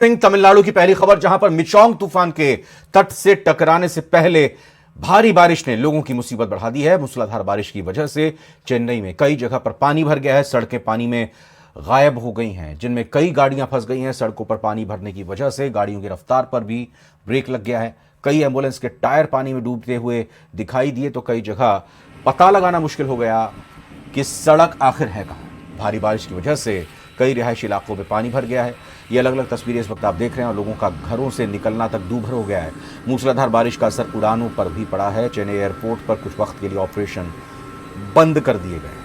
तमिलनाडु की पहली खबर, जहां पर मिचोंग तूफान के तट से टकराने से पहले भारी बारिश ने लोगों की मुसीबत बढ़ा दी है। मूसलाधार बारिश की वजह से चेन्नई में कई जगह पर पानी भर गया है। सड़कें पानी में गायब हो गई हैं, जिनमें कई गाड़ियां फंस गई हैं। सड़कों पर पानी भरने की वजह से गाड़ियों की रफ्तार पर भी ब्रेक लग गया है। कई एम्बुलेंस के टायर पानी में डूबते हुए दिखाई दिए, तो कई जगह पता लगाना मुश्किल हो गया कि सड़क आखिर है कहां। भारी बारिश की वजह से कई रिहायशी इलाकों में पानी भर गया है। ये अलग अलग तस्वीरें इस वक्त आप देख रहे हैं और लोगों का घरों से निकलना तक दूभर हो गया है। मूसलाधार बारिश का असर उड़ानों पर भी पड़ा है। चेन्नई एयरपोर्ट पर कुछ वक्त के लिए ऑपरेशन बंद कर दिए गए।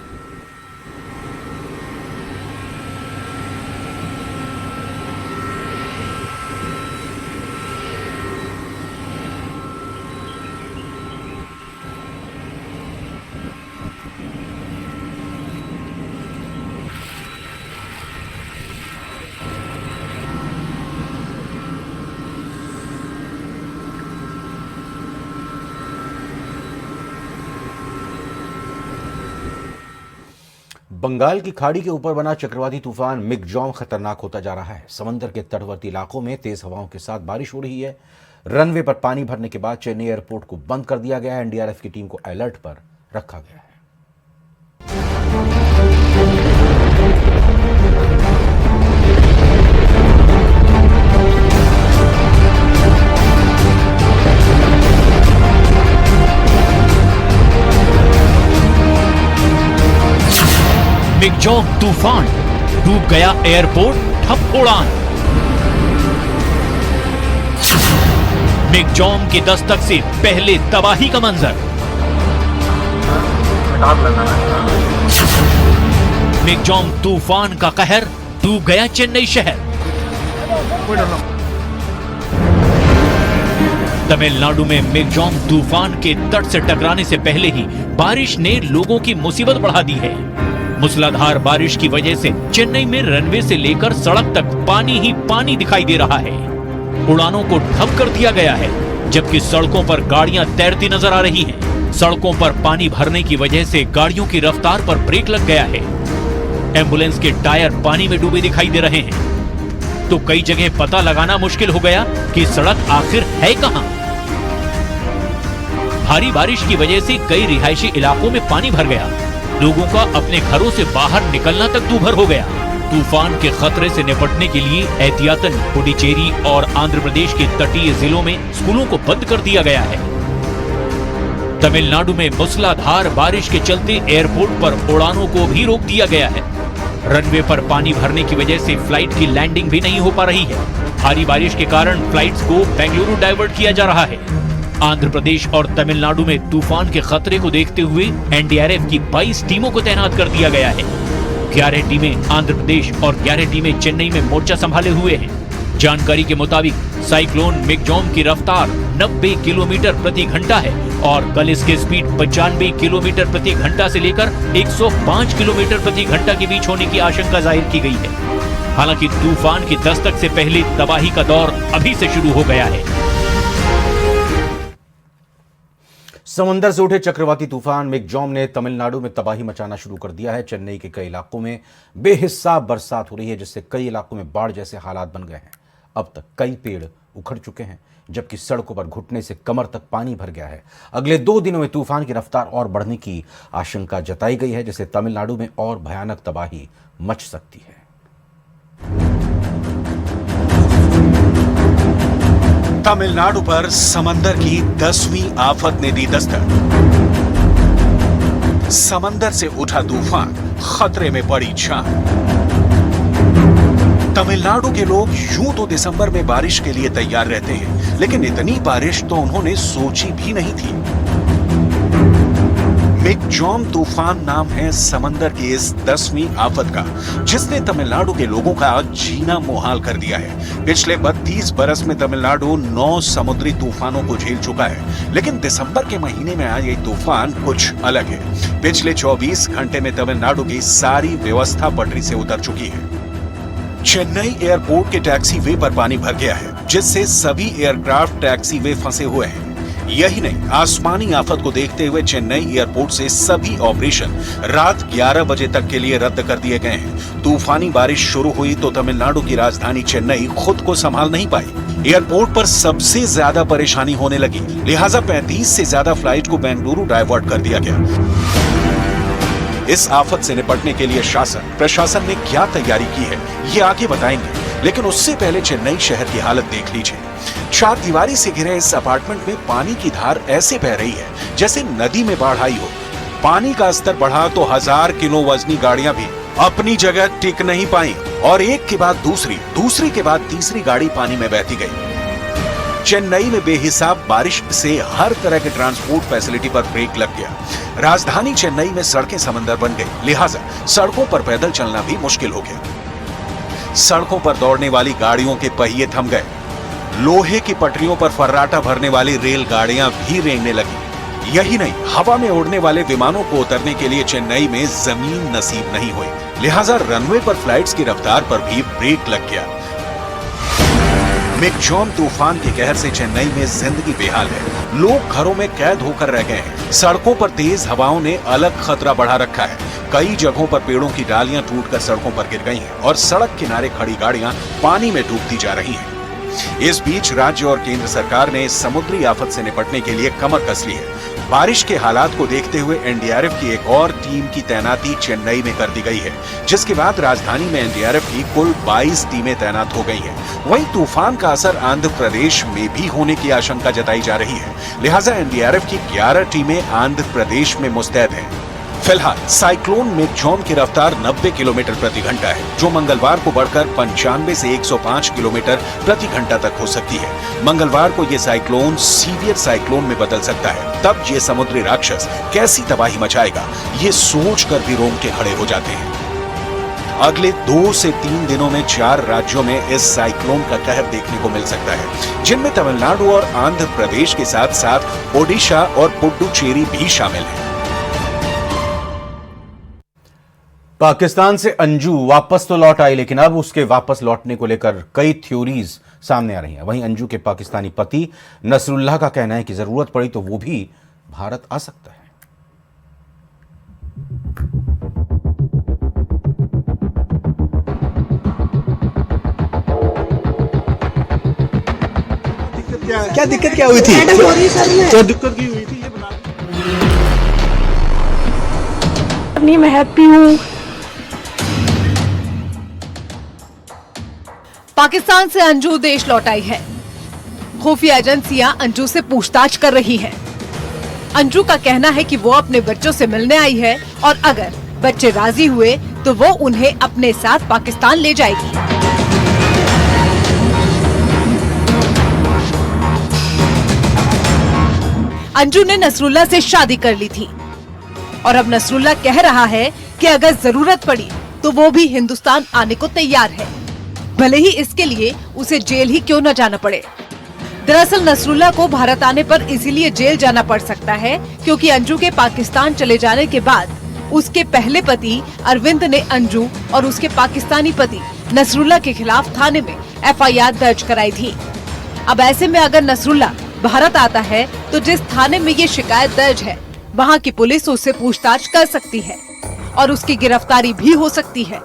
बंगाल की खाड़ी के ऊपर बना चक्रवाती तूफान मिगजॉम खतरनाक होता जा रहा है। समंदर के तटवर्ती इलाकों में तेज हवाओं के साथ बारिश हो रही है। रनवे पर पानी भरने के बाद चेन्नई एयरपोर्ट को बंद कर दिया गया है। एनडीआरएफ की टीम को अलर्ट पर रखा गया है। मिगजॉम तूफान, डूब गया एयरपोर्ट, ठप उड़ान। मिगजॉम की दस्तक से पहले तबाही का मंजर। मिगजॉम तूफान का कहर, डूब गया चेन्नई शहर। तमिलनाडु में मिगजॉम तूफान के तट से टकराने से पहले ही बारिश ने लोगों की मुसीबत बढ़ा दी है। मूसलाधार बारिश की वजह से चेन्नई में रनवे से लेकर सड़क तक पानी ही पानी दिखाई दे रहा है। उड़ानों को ठप कर दिया गया है, जबकि सड़कों पर गाड़ियां तैरती नजर आ रही हैं। सड़कों पर पानी भरने की वजह से गाड़ियों की रफ्तार पर ब्रेक लग गया है। एम्बुलेंस के टायर पानी में डूबे दिखाई दे रहे हैं, तो कई जगह पता लगाना मुश्किल हो गया कि सड़क आखिर है कहां। भारी बारिश की वजह से कई रिहायशी इलाकों में पानी भर गया। लोगों का अपने घरों से बाहर निकलना तक दूभर हो गया। तूफान के खतरे से निपटने के लिए एहतियातन पुडुचेरी और आंध्र प्रदेश के तटीय जिलों में स्कूलों को बंद कर दिया गया है। तमिलनाडु में मूसलाधार बारिश के चलते एयरपोर्ट पर उड़ानों को भी रोक दिया गया है। रनवे पर पानी भरने की वजह से फ्लाइट की लैंडिंग भी नहीं हो पा रही है। भारी बारिश के कारण फ्लाइट्स को बेंगलुरु डाइवर्ट किया जा रहा है। आंध्र प्रदेश और तमिलनाडु में तूफान के खतरे को देखते हुए एनडीआरएफ की 22 टीमों को तैनात कर दिया गया है। 11 टीमें आंध्र प्रदेश और 11 टीमें चेन्नई में मोर्चा संभाले हुए हैं। जानकारी के मुताबिक साइक्लोन मिगजॉम की रफ्तार 90 किलोमीटर प्रति घंटा है और कल इसके स्पीड 95 किलोमीटर प्रति घंटा से लेकर 105 किलोमीटर प्रति घंटा के बीच होने की आशंका जाहिर की गई है। हालांकि तूफान की दस्तक से पहले तबाही का दौर अभी से शुरू हो गया है। समंदर से उठे चक्रवाती तूफान मिगजॉम ने तमिलनाडु में तबाही मचाना शुरू कर दिया है। चेन्नई के कई इलाकों में बेहिसाब बरसात हो रही है, जिससे कई इलाकों में बाढ़ जैसे हालात बन गए हैं। अब तक कई पेड़ उखड़ चुके हैं, जबकि सड़कों पर घुटने से कमर तक पानी भर गया है। अगले 2 दिनों में तूफान की रफ्तार और बढ़ने की आशंका जताई गई है, जिससे तमिलनाडु में और भयानक तबाही मच सकती है। तमिलनाडु पर समंदर की 10वीं आफत ने दी दस्तक। समंदर से उठा तूफान, खतरे में पड़ी जान। तमिलनाडु के लोग यूं तो दिसंबर में बारिश के लिए तैयार रहते हैं, लेकिन इतनी बारिश तो उन्होंने सोची भी नहीं थी। मिगजॉम तूफान नाम है समंदर की इस 10वीं आफत का, जिसने तमिलनाडु के लोगों का जीना मुहाल कर दिया है। पिछले 32 बरस में तमिलनाडु 9 समुद्री तूफानों को झेल चुका है, लेकिन दिसंबर के महीने में आया ये तूफान कुछ अलग है। पिछले 24 घंटे में तमिलनाडु की सारी व्यवस्था पटरी से उतर चुकी है। चेन्नई एयरपोर्ट के टैक्सी वे पर पानी भर गया है, जिससे सभी एयरक्राफ्ट टैक्सी वे फंसे हुए हैं। यही नहीं, आसमानी आफत को देखते हुए चेन्नई एयरपोर्ट से सभी ऑपरेशन रात 11 बजे तक के लिए रद्द कर दिए गए हैं। तूफानी बारिश शुरू हुई तो तमिलनाडु की राजधानी चेन्नई खुद को संभाल नहीं पाई। एयरपोर्ट पर सबसे ज्यादा परेशानी होने लगी, लिहाजा 35 से ज्यादा फ्लाइट को बेंगलुरु डाइवर्ट कर दिया गया। इस आफत से निपटने के लिए शासन प्रशासन ने क्या तैयारी की है, ये आगे बताएंगे, लेकिन उससे पहले चेन्नई शहर की हालत देख लीजिए। 4 दीवारी से घिरे इस अपार्टमेंट में पानी की धार ऐसे बह रही है जैसे नदी में बाढ़ आई हो। पानी का स्तर बढ़ा तो 1000 किलो वजनी गाड़ियां भी अपनी जगह टिक नहीं पाई और एक के बाद दूसरी के बाद तीसरी गाड़ी पानी में बहती गई। चेन्नई में बेहिसाब बारिश से हर तरह के ट्रांसपोर्ट फैसिलिटी पर ब्रेक लग गया। राजधानी चेन्नई में सड़कें समंदर बन गई, लिहाजा सड़कों पर पैदल चलना भी मुश्किल हो गया। सड़कों पर दौड़ने वाली गाड़ियों के पहिए थम गए। लोहे की पटरियों पर फर्राटा भरने वाली रेलगाड़ियां भी रेंगने लगी। यही नहीं, हवा में उड़ने वाले विमानों को उतरने के लिए चेन्नई में जमीन नसीब नहीं हुई, लिहाजा रनवे पर फ्लाइट्स की रफ्तार पर भी ब्रेक लग गया। मिगजॉम तूफान के कहर से चेन्नई में जिंदगी बेहाल है। लोग घरों में कैद होकर रह गए हैं। सड़कों पर तेज हवाओं ने अलग खतरा बढ़ा रखा है। कई जगहों पर पेड़ों की डालियां टूटकर सड़कों पर गिर गई हैं और सड़क किनारे खड़ी गाड़ियां पानी में डूबती जा रही हैं। इस बीच राज्य और केंद्र सरकार ने समुद्री आफत से निपटने के लिए कमर कस ली है। बारिश के हालात को देखते हुए एनडीआरएफ की एक और टीम की तैनाती चेन्नई में कर दी गई है, जिसके बाद राजधानी में एनडीआरएफ की कुल 22 टीमें तैनात हो गई हैं। वहीं तूफान का असर आंध्र प्रदेश में भी होने की आशंका जताई जा रही है, लिहाजा एनडीआरएफ की 11 टीमें आंध्र प्रदेश में मुस्तैद हैं। फिलहाल साइक्लोन मिगजॉम की रफ्तार 90 किलोमीटर प्रति घंटा है, जो मंगलवार को बढ़कर 95 से 105 किलोमीटर प्रति घंटा तक हो सकती है। मंगलवार को यह साइक्लोन सीवियर साइक्लोन में बदल सकता है। तब ये समुद्री राक्षस कैसी तबाही मचाएगा, ये सोचकर भी रोंगटे खड़े हो जाते हैं। अगले 2 से 3 दिनों में 4 राज्यों में इस साइक्लोन का कहर देखने को मिल सकता है, जिनमें तमिलनाडु और आंध्र प्रदेश के साथ साथ ओडिशा और पुडुचेरी भी शामिल है। पाकिस्तान से अंजू वापस तो लौट आई, लेकिन अब उसके वापस लौटने को लेकर कई थ्योरीज सामने आ रही हैं। वहीं अंजू के पाकिस्तानी पति नसरुल्लाह का कहना है कि जरूरत पड़ी तो वो भी भारत आ सकता है। क्या दिक्कत क्या हुई थी? क्या दिक्कत की हुई थी ये बता। नहीं, मैं हैप्पी हूँ। पाकिस्तान से अंजू देश लौट आई है। खुफिया एजेंसियां अंजू से पूछताछ कर रही हैं। अंजू का कहना है कि वो अपने बच्चों से मिलने आई है और अगर बच्चे राजी हुए तो वो उन्हें अपने साथ पाकिस्तान ले जाएगी। अंजू ने नसरुल्लाह से शादी कर ली थी और अब नसरुल्लाह कह रहा है कि अगर जरूरत पड़ी तो वो भी हिंदुस्तान आने को तैयार है, भले ही इसके लिए उसे जेल ही क्यों न जाना पड़े। दरअसल नसरुल्लाह को भारत आने पर इसीलिए जेल जाना पड़ सकता है क्योंकि अंजू के पाकिस्तान चले जाने के बाद उसके पहले पति अरविंद ने अंजू और उसके पाकिस्तानी पति नसरुल्लाह के खिलाफ थाने में एफआईआर दर्ज कराई थी। अब ऐसे में अगर नसरुल्लाह भारत आता है तो जिस थाने में ये शिकायत दर्ज है वहाँ की पुलिस उससे पूछताछ कर सकती है और उसकी गिरफ्तारी भी हो सकती है।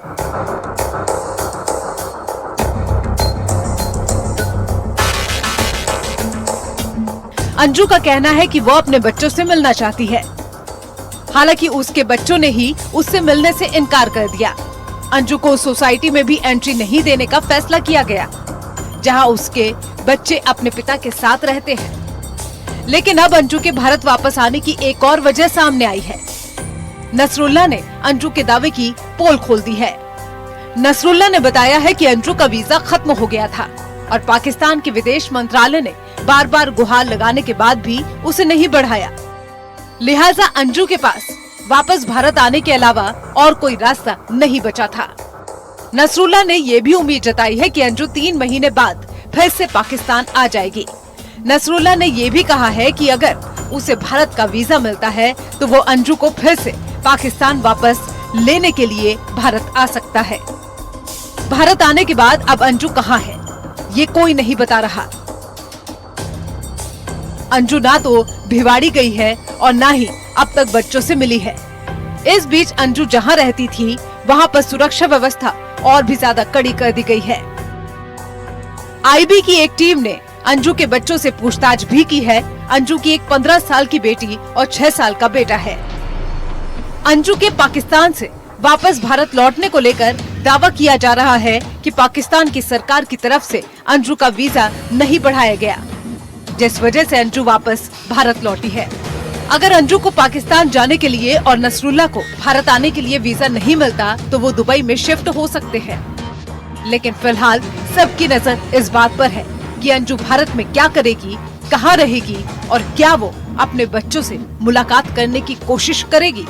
अंजू का कहना है कि वो अपने बच्चों से मिलना चाहती है, हालांकि उसके बच्चों ने ही उससे मिलने से इनकार कर दिया। अंजू को सोसाइटी में भी एंट्री नहीं देने का फैसला किया गया, जहां उसके बच्चे अपने पिता के साथ रहते हैं। लेकिन अब अंजू के भारत वापस आने की एक और वजह सामने आई है। नसरुल्लाह ने अंजू के दावे की पोल खोल दी है। नसरुल्लाह ने बताया है कि अंजू का वीजा खत्म हो गया था और पाकिस्तान के विदेश मंत्रालय ने बार बार गुहार लगाने के बाद भी उसे नहीं बढ़ाया, लिहाजा अंजू के पास वापस भारत आने के अलावा और कोई रास्ता नहीं बचा था। नसरुल्लाह ने ये भी उम्मीद जताई है कि अंजू 3 महीने बाद फिर से पाकिस्तान आ जाएगी। नसरुल्लाह ने ये भी कहा है कि अगर उसे भारत का वीजा मिलता है तो वो अंजू को फिर से पाकिस्तान वापस लेने के लिए भारत आ सकता है। भारत आने के बाद अब अंजू कहाँ है, ये कोई नहीं बता रहा। अंजू ना तो भिवाड़ी गई है और ना ही अब तक बच्चों से मिली है। इस बीच अंजू जहां रहती थी वहां पर सुरक्षा व्यवस्था और भी ज्यादा कड़ी कर दी गई है। आईबी की एक टीम ने अंजू के बच्चों से पूछताछ भी की है। अंजू की एक 15 साल की बेटी और 6 साल का बेटा है। अंजू के पाकिस्तान से वापस भारत लौटने को लेकर दावा किया जा रहा है कि पाकिस्तान की सरकार की तरफ से अंजू का वीजा नहीं बढ़ाया गया, जिस वजह से अंजू वापस भारत लौटी है। अगर अंजू को पाकिस्तान जाने के लिए और नसरुल्लाह को भारत आने के लिए वीजा नहीं मिलता तो वो दुबई में शिफ्ट हो सकते हैं। लेकिन फिलहाल सबकी नजर इस बात पर है कि अंजू भारत में क्या करेगी, कहाँ रहेगी और क्या वो अपने बच्चों से मुलाकात करने की कोशिश करेगी।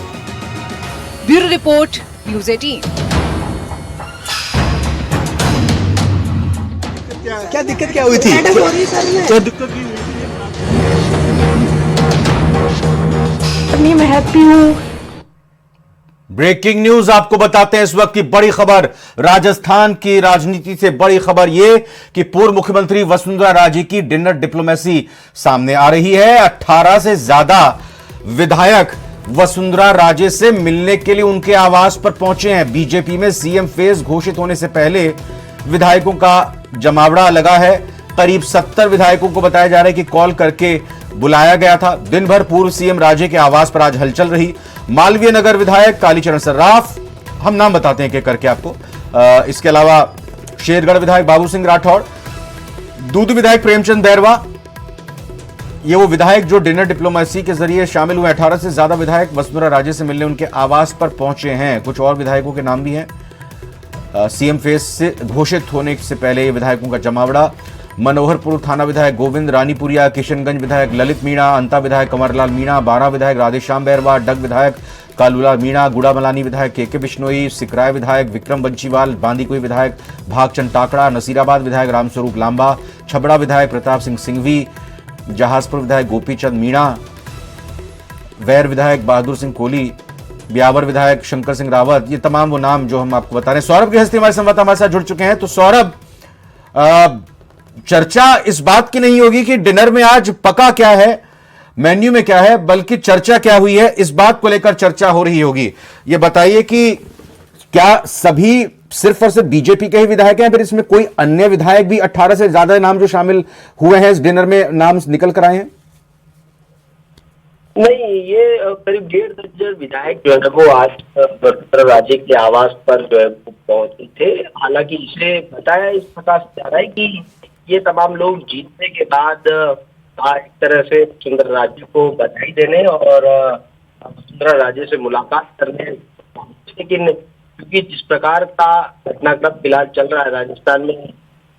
Bureau report, news 18। क्या दिक्कत क्या हुई थी? क्या दिक्कत की हुई थी? मैं हैप्पी हूँ। ब्रेकिंग न्यूज आपको बताते हैं इस वक्त की बड़ी खबर। राजस्थान की राजनीति से बड़ी खबर यह कि पूर्व मुख्यमंत्री वसुंधरा राजे की डिनर डिप्लोमेसी सामने आ रही है। 18 से ज्यादा विधायक वसुंधरा राजे से मिलने के लिए उनके आवास पर पहुंचे हैं। बीजेपी में सीएम फेज घोषित होने से पहले विधायकों का जमावड़ा लगा है। करीब 70 विधायकों को बताया जा रहा है कि कॉल करके बुलाया गया था। दिन भर पूर्व सीएम राजे के आवास पर आज हलचल रही। मालवीय नगर विधायक कालीचरण सर्राफ, हम नाम बताते हैं कि करके आपको, इसके अलावा शेरगढ़ विधायक बाबू सिंह राठौड़, दूध विधायक प्रेमचंद बैरवा, ये वो विधायक जो डिनर डिप्लोमेसी के जरिए शामिल हुए। 18 से ज्यादा विधायक वसुंधरा राजे से मिलने उनके आवास पर पहुंचे हैं। कुछ और विधायकों के नाम भी हैं। सीएम फेस से घोषित होने से पहले विधायकों का जमावड़ा। मनोहरपुर थाना विधायक गोविंद रानीपुरिया, किशनगंज विधायक ललित मीणा, अंता विधायक कंवरलाल मीणा, बारा विधायक राधेश्याम बैरवा, डग विधायक कालूलाल मीणा, गुड़ामलानी विधायक के बिश्नोई, सिकराय विधायक विक्रम बंशीवाल, बांदीकुई विधायक भागचंद टाकड़ा, नसीराबाद विधायक रामस्वरूप लांबा, छबड़ा विधायक प्रताप सिंह सिंघवी, जहाजपुर विधायक गोपीचंद मीणा, वैर विधायक बहादुर सिंह कोहली, ब्यावर विधायक शंकर सिंह रावत, ये तमाम वो नाम जो हम आपको बता रहे हैं। सौरभ गृहस्थी हमारे संवाददाता हमारे साथ जुड़ चुके हैं। तो सौरभ, चर्चा इस बात की नहीं होगी कि डिनर में आज पका क्या है, मेन्यू में क्या है, बल्कि चर्चा क्या हुई है इस बात को लेकर चर्चा हो रही होगी। ये बताइए कि क्या सभी सिर्फ और सिर्फ बीजेपी के ही विधायक हैं, फिर इसमें कोई अन्य विधायक भी 18 से ज्यादा नाम जो शामिल हुए हैं इस डिनर में नाम निकल कर आए हैं? नहीं, ये करीब 1.5 दर्जन विधायक जो है वो आज वसुंधरा राजे के आवास पर जो है वो पहुंचे थे। हालांकि इसे बताया इस प्रकार से जा रहा है कि ये तमाम लोग जीतने के बाद एक तरह से वसुंधरा राजे को बधाई देने और वसुंधरा राजे से मुलाकात करने, लेकिन क्योंकि जिस प्रकार का घटनाक्रम फिलहाल चल रहा है राजस्थान में,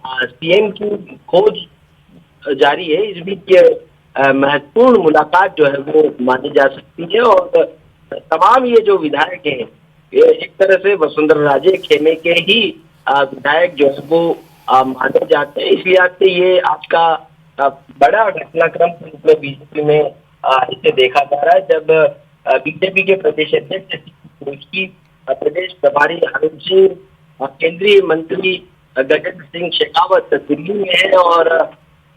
सीएम की खोज जारी है, इस बीच महत्वपूर्ण मुलाकात जो है वो मानी जा सकती है। और तमाम ये जो विधायक हैं ये एक तरह से वसुंधरा राजे खेमे के ही विधायक जो है वो माने जाते हैं। इसलिए आज से ये आज का बड़ा घटनाक्रम के रूप में बीजेपी में इसे देखा जा रहा है, जब बीजेपी के प्रदेश अध्यक्ष की प्रदेश प्रभारी अरुण सिंह, केंद्रीय मंत्री गजेंद्र सिंह शेखावत दिल्ली में है और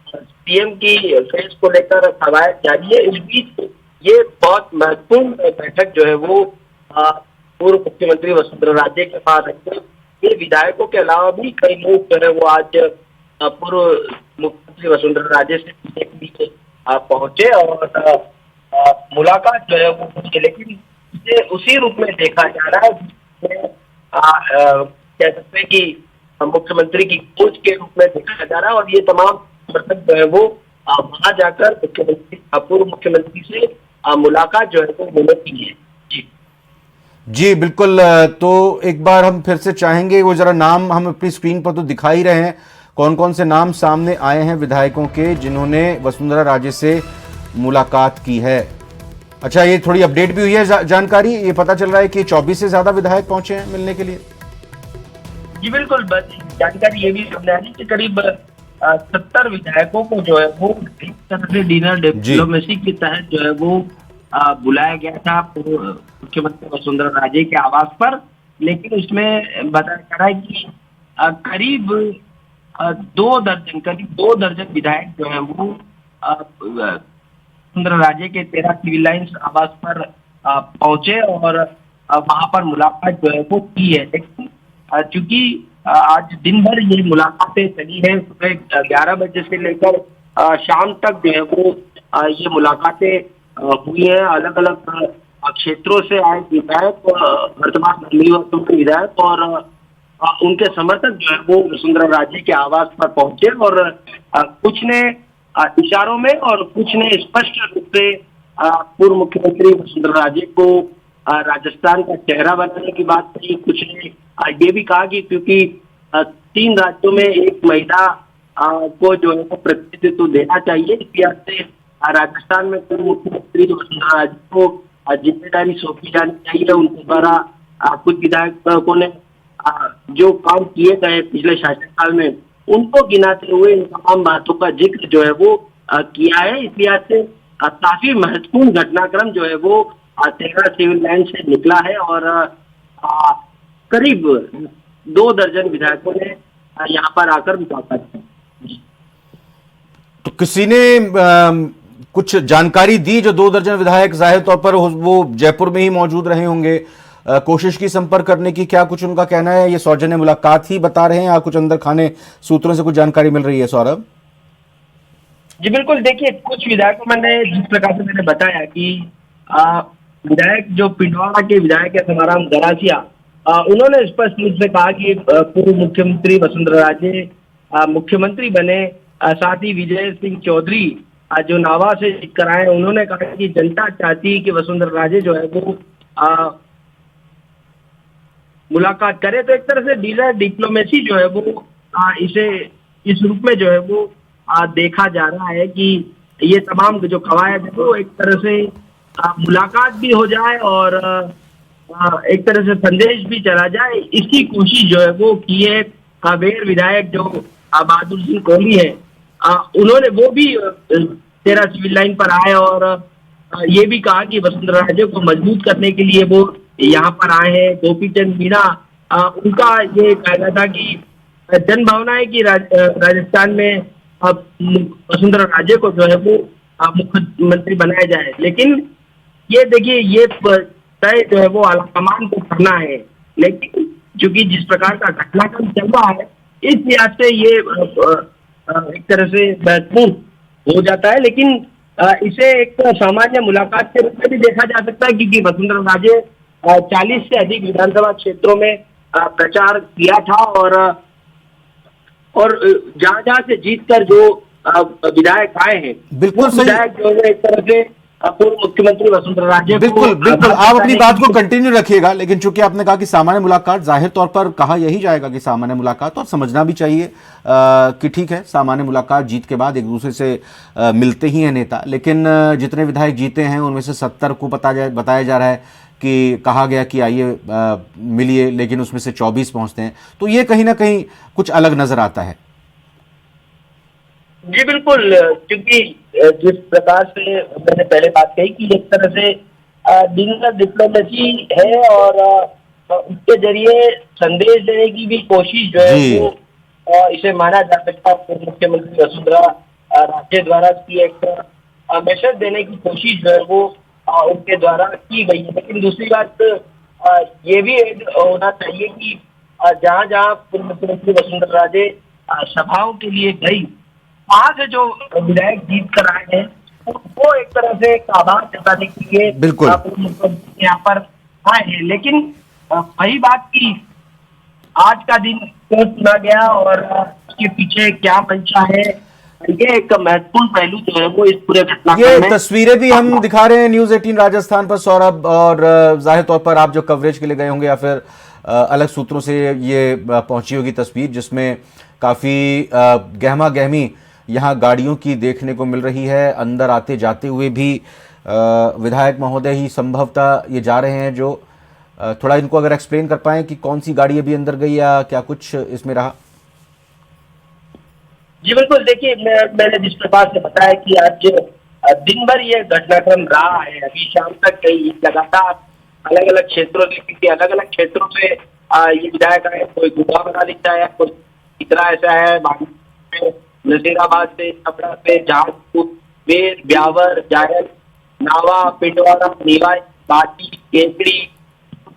सीएम की फेस को लेकर कवायद जारी है। इस बीच ये बहुत महत्वपूर्ण बैठक जो है वो पूर्व मुख्यमंत्री वसुंधरा राजे के पास रखते। ये विधायकों के अलावा भी कई लोग जो है वो आज पूर्व मुख्यमंत्री वसुंधरा राजे से बीजेपी पहुंचे और मुलाकात जो है वो हुई, लेकिन इसे उसी रूप में देखा जा रहा है कह सकते हैं कि मुख्यमंत्री की खोज के रूप में देखा जा रहा है। और ये तमाम समर्थक जो है वो वहां जाकर पूर्व मुख्यमंत्री से मुलाकात जो है वो होती है। जी बिल्कुल। तो एक बार हम फिर से चाहेंगे वो जरा नाम हम अपनी स्क्रीन पर तो दिखा ही रहे हैं, कौन कौन से नाम सामने आए हैं विधायकों के जिन्होंने वसुंधरा राजे से मुलाकात की है। अच्छा, ये थोड़ी अपडेट भी हुई है जानकारी, ये पता चल रहा है कि 24 से ज्यादा विधायक पहुंचे हैं मिलने के लिए। जी बिल्कुल, जानकारी ये भी सामने आई कि करीब 70 विधायकों को जो है वो एक तरह से डिनर डिप्लोमेसी के तहत जो है वो बुलाया गया था मुख्यमंत्री वसुंधरा राजे के आवास पर। लेकिन उसमें बताया जा रहा है कि करीब 2 दर्जन विधायक जो है वो वसुंधरा राजे के 13 सिविल लाइंस आवास पर पहुंचे और वहां पर मुलाकात जो है वो की है। लेकिन चूंकि आज दिन भर ये मुलाकातें चली हैं, सुबह 11 बजे से लेकर शाम तक जो है वो ये मुलाकातें हुई हैं। अलग अलग क्षेत्रों से आए विधायक, वर्तमान मंडलीय के विधायक और उनके समर्थक जो है वो वसुंधरा राजे के आवास पर पहुंचे और कुछ ने इशारों में और कुछ ने स्पष्ट रूप से पूर्व मुख्यमंत्री वसुंधरा राजे को राजस्थान का चेहरा बनाने की बात कही। कुछ ने ये भी कहा कि क्योंकि 3 राज्यों में एक महिला को जो है वो प्रतिनिधित्व देना चाहिए, इस लिहाज से राजस्थान में पूर्व मुख्यमंत्री वसुंधरा राजे को जिम्मेदारी सौंपी जानी चाहिए। उनके द्वारा कुछ विधायकों ने जो काम किए गए पिछले शासनकाल में उनको गिनाते हुए इन तमाम बातों का जिक्र जो है वो किया है। इस लिहाज से काफी महत्वपूर्ण घटनाक्रम जो है वो 13 सिविल लाइन से निकला है और करीब 2 दर्जन विधायकों ने यहाँ पर आकर मुलाकात की। तो किसी ने कुछ जानकारी दी? जो 2 दर्जन विधायक जाहिर तौर पर वो जयपुर में ही मौजूद रहे होंगे, कोशिश की संपर्क करने की, क्या कुछ उनका कहना है? ये सौजन्य मुलाकात ही बता रहे हैं या कुछ अंदर खाने सूत्रों से कुछ जानकारी मिल रही है? सौरभ जी बिल्कुल, देखिए कुछ विधायकों मैंने जिस प्रकार से मैंने बताया कि विधायक जो पिंडवाड़ा के विधायक है समाराम गरासिया, उन्होंने स्पष्ट रूप से कहा कि पूर्व मुख्यमंत्री वसुंधरा राजे मुख्यमंत्री बने, साथ ही विजय सिंह चौधरी जो नावा से जीत कर आए, उन्होंने कहा कि जनता चाहती है कि वसुंधरा राजे जो है वो मुलाकात करे। तो एक तरह से डीलर डिप्लोमेसी जो है वो इसे इस रूप में जो है वो देखा जा रहा है कि ये तमाम जो कवायद है वो एक तरह से मुलाकात भी हो जाए और एक तरह से संदेश भी चला जाए, इसकी कोशिश जो है वो की है। वेर विधायक जो बहादुर सिंह कोहली है, उन्होंने वो भी 13 सिविल लाइन पर आए और ये भी कहा कि वसुंधरा राजे को मजबूत करने के लिए वो यहाँ पर आए हैं। गोपी चंद मीणा, उनका ये कहना था कि जन भावना है कि राजस्थान में वसुंधरा राजे को जो है वो मुख्यमंत्री बनाया जाए। लेकिन ये देखिए ये तय जो है वो आलाकमान को करना है, लेकिन चूंकि जिस प्रकार का घटनाक्रम चल रहा है इस लिहाज से ये एक तरह से महत्वपूर्ण हो जाता है। लेकिन इसे एक सामान्य मुलाकात के रूप में भी देखा जा सकता है क्योंकि वसुंधरा राजे 40 से अधिक विधानसभा क्षेत्रों में प्रचार किया था और जहां से जीतकर जो विधायक आए हैं, बिल्कुल सही विधायक जो है एक तरह से पूर्व मुख्यमंत्री वसुंधरा राजे बिल्कुल आप अपनी बात को कंटिन्यू रखिएगा। लेकिन चूंकि आपने कहा कि सामान्य मुलाकात, जाहिर तौर पर कहा यही जाएगा कि सामान्य मुलाकात, और समझना भी चाहिए कि ठीक है सामान्य मुलाकात, जीत के बाद एक दूसरे से मिलते ही हैं नेता। लेकिन जितने विधायक जीते हैं उनमें से 70 को बताया जा रहा है कि कहा गया कि आइए मिलिए, लेकिन उसमें से 24 पहुंचते हैं। तो ये कहीं ना कहीं कुछ अलग नजर आता है। जी बिल्कुल, क्योंकि जिस प्रकार से मैंने पहले बात कही कि एक तरह से डिनर डिप्लोमेसी है और उसके जरिए संदेश देने की भी कोशिश जो है वो इसे माना जा सकता है। मुख्यमंत्री वसुंधरा राजे द्वारा की एक मैसेज देने की कोशिश जो है वो उनके द्वारा की गई है। लेकिन दूसरी बात ये भी होना चाहिए कि जहाँ जहाँ पूर्व मुख्यमंत्री वसुंधरा राजे सभाओं के लिए गई, वहां से जो विधायक जीत कर आए हैं वो एक तरह से एक आभार जताने के लिए बिल्कुल यहाँ पर आए हैं। लेकिन वही बात की आज का दिन क्यों चुना गया और उसके पीछे क्या मंशा है, ये एक महत्वपूर्ण पहलू जो है वो इस पूरे घटनाक्रम में। ये तस्वीरें भी हम दिखा रहे हैं न्यूज़ 18 राजस्थान पर सौरभ, और जाहिर तौर पर आप जो कवरेज के लिए गए होंगे या फिर अलग सूत्रों से ये पहुंची होगी तस्वीर, जिसमें काफी गहमा गहमी यहाँ गाड़ियों की देखने को मिल रही है। अंदर आते जाते हुए भी विधायक महोदय ही संभवतः ये जा रहे हैं। जो थोड़ा इनको अगर एक्सप्लेन कर पाएं कि कौन सी गाड़ी अभी अंदर गई या क्या कुछ इसमें रहा। जी बिल्कुल, देखिए मैंने जिस प्रकार से बताया कि आज दिन भर ये घटनाक्रम रहा है। अभी शाम तक कई लगातार अलग अलग क्षेत्रों से अलग अलग क्षेत्रों से ये विधायक आए, कोई गुड़ा बना दिखता है, कोई इतना ऐसा है नजीराबाद से, छपरा से, जहाजपुर, बेर, ब्यावर, जायल, नावा, पिंडवाड़ा, नीवाई, बाटी, केकड़ी,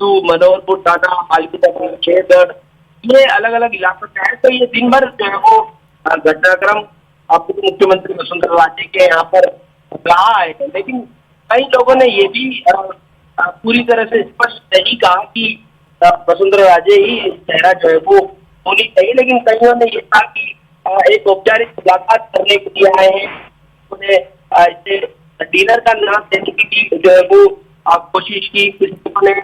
मनोहरपुर, टाटा, मालवीनगर, शेरगढ़, ये अलग अलग इलाकों का है। तो ये दिन भर जो है वो घटनाक्रम आपको मुख्यमंत्री वसुंधरा राजे के यहाँ पर रहा है। लेकिन कई लोगों ने ये भी पूरी तरह से स्पष्ट नहीं कहा कि वसुंधरा राजे ही चेहरा जो है वो होनी चाहिए, लेकिन कईयों ने ये कहा कि एक औपचारिक मुलाकात करने के लिए आए हैं, उन्हें इसे डिनर का नाम देने की भी जो है वो कोशिश की। कुछ लोगों ने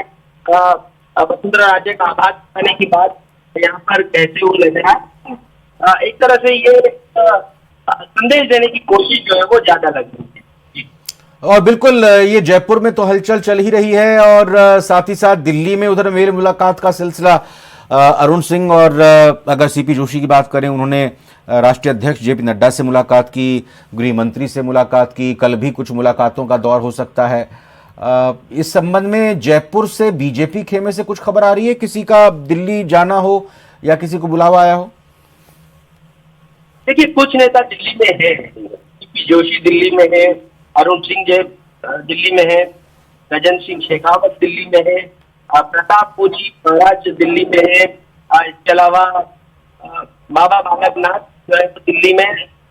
वसुंधरा राजे का आभार करने की बात यहाँ पर कहते हुए नजर आए। एक तरह से ये संदेश देने की कोशिश जो है वो ज्यादा लग रही है। और बिल्कुल ये जयपुर में तो हलचल चल ही रही है और साथ ही साथ दिल्ली में उधर मेल मुलाकात का सिलसिला अरुण सिंह और अगर सीपी जोशी की बात करें, उन्होंने राष्ट्रीय अध्यक्ष जेपी नड्डा से मुलाकात की, गृह मंत्री से मुलाकात की, कल भी कुछ मुलाकातों का दौर हो सकता है। इस संबंध में जयपुर से बीजेपी खेमे से कुछ खबर आ रही है, किसी का दिल्ली जाना हो या किसी को बुलावा आया हो? देखिए, कुछ नेता दिल्ली में है, सीपी जोशी दिल्ली में है, अरुण सिंह दिल्ली में है, गजेंद्र सिंह शेखावत दिल्ली में है, प्रताप पूजी महाराज दिल्ली में है, इसके अलावा बाबा बालकनाथ जो है दिल्ली में।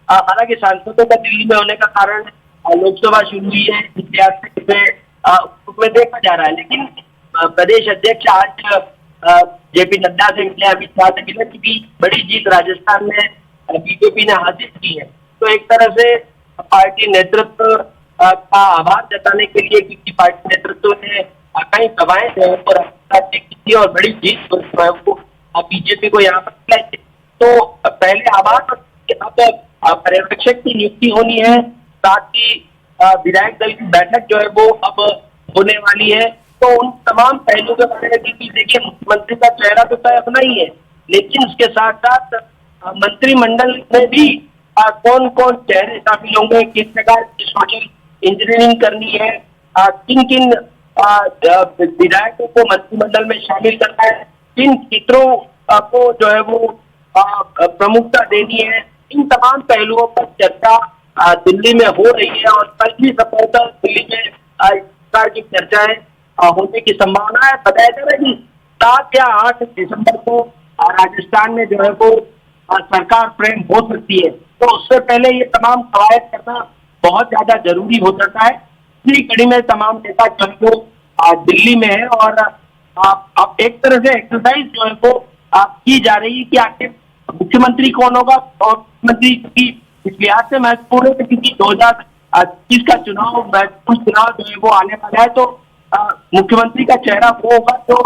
हालांकि सांसदों का दिल्ली में होने का कारण लोकसभा शुरू हुई है, इतिहास में देखा जा रहा है। लेकिन प्रदेश अध्यक्ष आज जेपी नड्डा से मिले, अमित शाह से मिले, क्योंकि बड़ी जीत राजस्थान में बीजेपी ने हासिल की है। तो एक तरह से पार्टी नेतृत्व का आभार जताने के लिए, क्योंकि पार्टी नेतृत्व ने कई सभाएं की और बड़ी जीत को बीजेपी को यहाँ पर मिलाई। तो पहले आभार, अब पर्यवेक्षक की नियुक्ति होनी है, साथ ही विधायक दल की बैठक जो है वो अब होने वाली है। तो उन तमाम पहलुओं के बारे में देखिए, मुख्यमंत्री का चेहरा तो तय अपना ही है, लेकिन उसके साथ साथ मंत्रिमंडल में भी कौन कौन चेहरे शामिल होंगे, किस प्रकार की सोशल इंजीनियरिंग करनी है, किन किन विधायकों को मंत्रिमंडल में शामिल करना है, किन क्षेत्रों को जो है वो प्रमुखता देनी है, इन तमाम पहलुओं पर चर्चा दिल्ली में हो रही है। और कल भी संभवतः दिल्ली में इस प्रकार की चर्चाएं होने की संभावना है। बताया जा रहा है कि 7 या 8 दिसंबर को राजस्थान में जो है वो सरकार फ्रेम हो सकती है। तो उससे पहले ये तमाम कवायद करना बहुत ज्यादा जरूरी हो जाता है। इसी कड़ी में तमाम नेता जो है वो दिल्ली में है और अब एक तरह से एक्सरसाइज जो है वो की जा रही है कि आखिर मुख्यमंत्री कौन होगा। और मुख्यमंत्री की इस लिहाज से महत्वपूर्ण है क्योंकि 2021 का चुनाव महत्वपूर्ण चुनाव जो है वो आने वाला है। तो मुख्यमंत्री का चेहरा वो होगा जो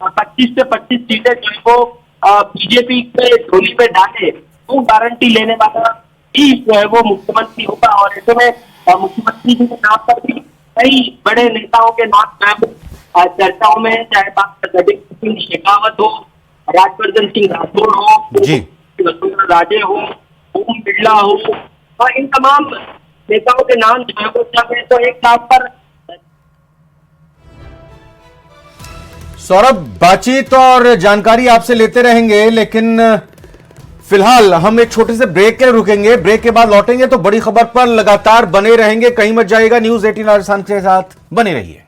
25 से 25 सीटें जो है वो बीजेपी के झोली पे डाले, वो गारंटी लेने वाला ही जो है वो मुख्यमंत्री होगा। और ऐसे में मुख्यमंत्री के नाम पर भी कई बड़े नेताओं के नाम चर्चाओं में, चाहे बात गजेंद्र सिंह शेखावत हो, राजवर्धन सिंह राठौड़ हो, वसुंधरा राजे हो, ओम बिरला हो, और इन तमाम नेताओं के नाम जो है वो जब है तो एक नाम पर सौरभ, बातचीत और जानकारी आपसे लेते रहेंगे, लेकिन फिलहाल हम एक छोटे से ब्रेक के रुकेंगे। ब्रेक के बाद लौटेंगे तो बड़ी खबर पर लगातार बने रहेंगे, कहीं मत जाइएगा। न्यूज 18 राजस्थान के साथ बने रहिए।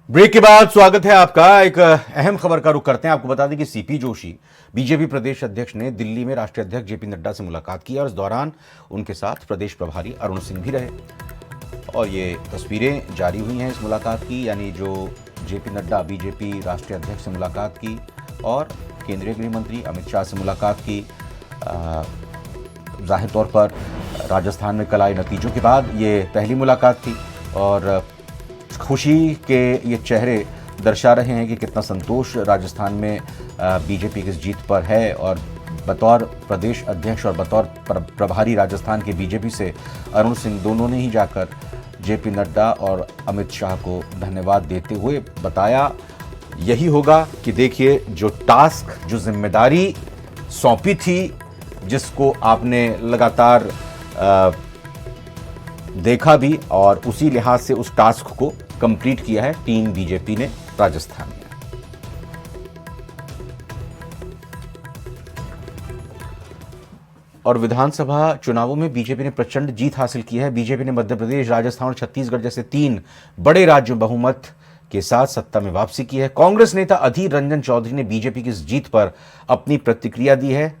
ब्रेक के बाद स्वागत है आपका। एक अहम खबर का रुख करते हैं। आपको बता दें कि सीपी जोशी बीजेपी प्रदेश अध्यक्ष ने दिल्ली में राष्ट्रीय अध्यक्ष जेपी नड्डा से मुलाकात की और इस दौरान उनके साथ प्रदेश प्रभारी अरुण सिंह भी रहे। और ये तस्वीरें जारी हुई हैं इस मुलाकात की, यानी जो जेपी नड्डा बीजेपी राष्ट्रीय अध्यक्ष से मुलाकात की और केंद्रीय गृह मंत्री अमित शाह से मुलाकात की। जाहिर तौर पर राजस्थान में कल आए नतीजों के बाद ये पहली मुलाकात थी और खुशी के ये चेहरे दर्शा रहे हैं कि कितना संतोष राजस्थान में बीजेपी की इस जीत पर है। और बतौर प्रदेश अध्यक्ष और बतौर प्रभारी राजस्थान के बीजेपी से अरुण सिंह दोनों ने ही जाकर जेपी नड्डा और अमित शाह को धन्यवाद देते हुए बताया यही होगा कि देखिए, जो टास्क, जो जिम्मेदारी सौंपी थी, जिसको आपने लगातार देखा भी और उसी लिहाज से उस टास्क को कंप्लीट किया है टीम बीजेपी ने राजस्थान में। और विधानसभा चुनावों में बीजेपी ने प्रचंड जीत हासिल की है। बीजेपी ने मध्य प्रदेश, राजस्थान और छत्तीसगढ़ जैसे 3 बड़े राज्यों में बहुमत के साथ सत्ता में वापसी की है। कांग्रेस नेता अधीर रंजन चौधरी ने बीजेपी की इस जीत पर अपनी प्रतिक्रिया दी है।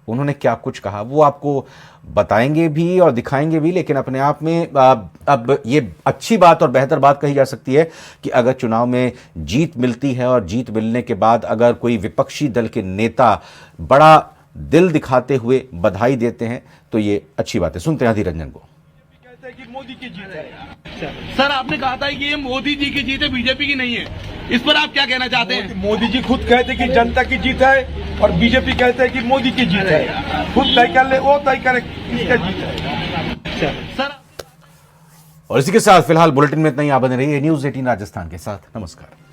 उन्होंने क्या कुछ कहा वो आपको बताएंगे भी और दिखाएंगे भी, लेकिन अपने आप में अब ये अच्छी बात और बेहतर बात कही जा सकती है कि अगर चुनाव में जीत मिलती है और जीत मिलने के बाद अगर कोई विपक्षी दल के नेता बड़ा दिल दिखाते हुए बधाई देते हैं तो ये अच्छी बात है। सुनते हैं अधीर रंजन को। कहते हैं कि मोदी की जीत है। सर आपने कहा था कि ये मोदी जी की जीत है, बीजेपी की नहीं है, इस पर आप क्या कहना चाहते हैं? मोदी जी खुद कहते हैं कि जनता की जीत है और बीजेपी कहते हैं कि मोदी की जीत है। खुद तय कर ले, वो तय करे किसका जीत है। सर और इसी के साथ फिलहाल बुलेटिन में इतना ही। आप बने रहिए न्यूज़ 18 राजस्थान के साथ। नमस्कार।